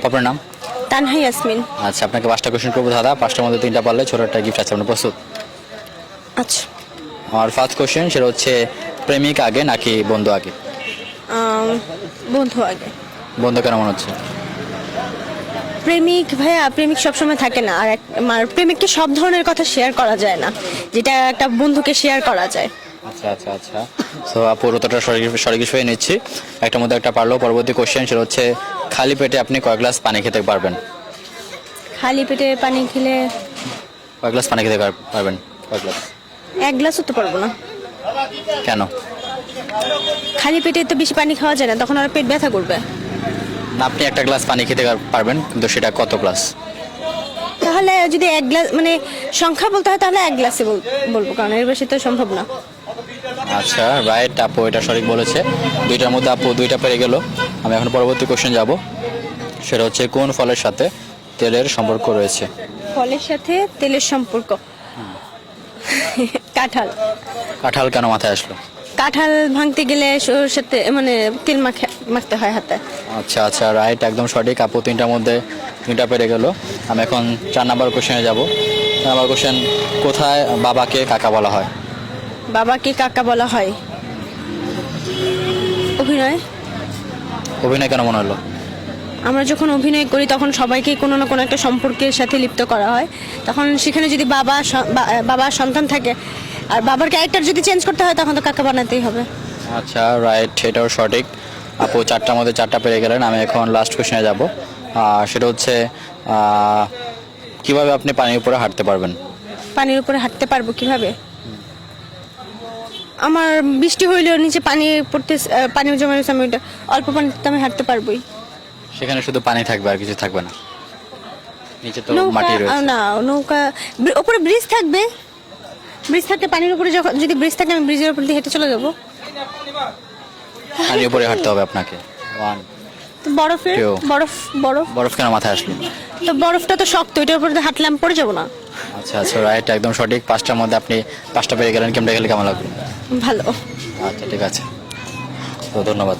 আপনার নাম? তানহা ইয়াসমিন। আচ্ছা, আপনাকে 5টা কোশ্চেন করবো দাদা, 5টার মধ্যে 3টা পারলে ছোট একটা গিফট আছে, আপনার প্রস্তুত? আচ্ছা। আমার ফার্স্ট কোশ্চেন সেটা হচ্ছে, প্রেমিক আগে নাকি বন্ধু আগে? বন্ধু আগে। বন্ধু কেন মনে হচ্ছে? প্রেমিক ভাইয়া, প্রেমিক সবসময় থাকে না, আর প্রেমিককে সব ধরনের কথা শেয়ার করা যায় না, যেটা একটা বন্ধুকে শেয়ার করা যায়। আচ্ছা আচ্ছা আচ্ছা, সো আপুর উত্তরটা সঠিক হয়ে নিচ্ছি। একটার মধ্যে একটা পারলো। পরবর্তী কোশ্চেন সেটা হচ্ছে, খালি পেটে আপনি কয় গ্লাস পানি খেতে পারবেন? খালি পেটে পানি খেলে কয় গ্লাস পানি খেতে পারবেন? কয় গ্লাস? 1 গ্লাসও তো পারবো না। কেন? খালি পেটে তো বেশি পানি খাওয়া যায় না, তখন আর পেট ব্যথা করবে। না, আপনি একটা গ্লাস পানি খেতে পারবেন, কিন্তু সেটা কত গ্লাস? তাহলে যদি 1 গ্লাস মানে সংখ্যা বলতে হয়, তাহলে 1 গ্লাসে বলবো, কারণ এর বেশি তো সম্ভব না। আচ্ছা, রাইট, আপু এটা সঠিক বলেছে। 2টার মধ্যে আপু 2টা পেরে গেল। আমি এখন পরবর্তী কোশ্চেন যাব, সেটা হচ্ছে, কোন ফলের সাথে তেলের সম্পর্ক রয়েছে? ফলের সাথে তেলের সম্পর্ক? কাঁঠাল। কাঁঠাল কেন মাথায় আসলো? কাঁঠাল ভাঙতে গেলে সরষের মানে তেল মাখতে হয় হাতে। আচ্ছা আচ্ছা, রাইট, একদম সঠিক। আপু 3টার মধ্যে 2টা পেরে গেল। আমি এখন 4 নাম্বার কোশ্চেনে যাব। 4 নাম্বার কোশ্চেন, কোথায় বাবাকে কাকা বলা হয়? বাবাকে কাকা বলা হয়? অভিনয়। অভিনয় কেন মনে হলো? আমরা যখন অভিনয় করি তখন সবাইকে কোনো না কোনো একটা সম্পর্কের সাথে লিপ্ত করা হয়, তখন সেখানে যদি বাবা সন্তান থাকে আর বাবার ক্যারেক্টার যদি চেঞ্জ করতে হয়, তখন তো কাকা বানাতেই হবে। আচ্ছা, রাইট, এটাও সঠিক। আপু 4টার মধ্যে 4টা পেরে গেলেন। আমি এখন লাস্ট কোশ্চেনে যাব, সেটা হচ্ছে, কিভাবে আপনি পানির উপরে হাঁটতে পারবেন? পানির উপরে হাঁটতে পারবো কিভাবে? আমার বৃষ্টি হইলেও নিচে পানি পড়তে, পানি জমে রয়েছে, আমি ওইটা অল্প পানিতে আমি হাঁটতে পারবোই। সেখানে শুধু পানি থাকবে, আর কিছু থাকবে না? নিচে তো নৌকা? মাটি রয়েছে। না, নৌকা উপরে ব্রিজ থাকবে। ব্রিজ থাকতে পানির উপরে, যদি ব্রিজ থাকে আমি ব্রিজের উপর দিয়ে হেঁটে চলে যাবো। পানির উপরে হাঁটতে হবে আপনাকে। তো বরফের কেউ? বরফ বরফ কেন মাথায় আসলো? তো বরফটা তো শক্ত, এটার উপরে দিয়ে হাঁটলে আমি পড়ে যাবো না? আচ্ছা আচ্ছা, রাইট, একদম সঠিক। 5টার মধ্যে আপনি 5টা পেরে গেলেন। কেমন খেলে কেমন লাগলো? ভালো। আচ্ছা, ঠিক আছে, তো ধন্যবাদ।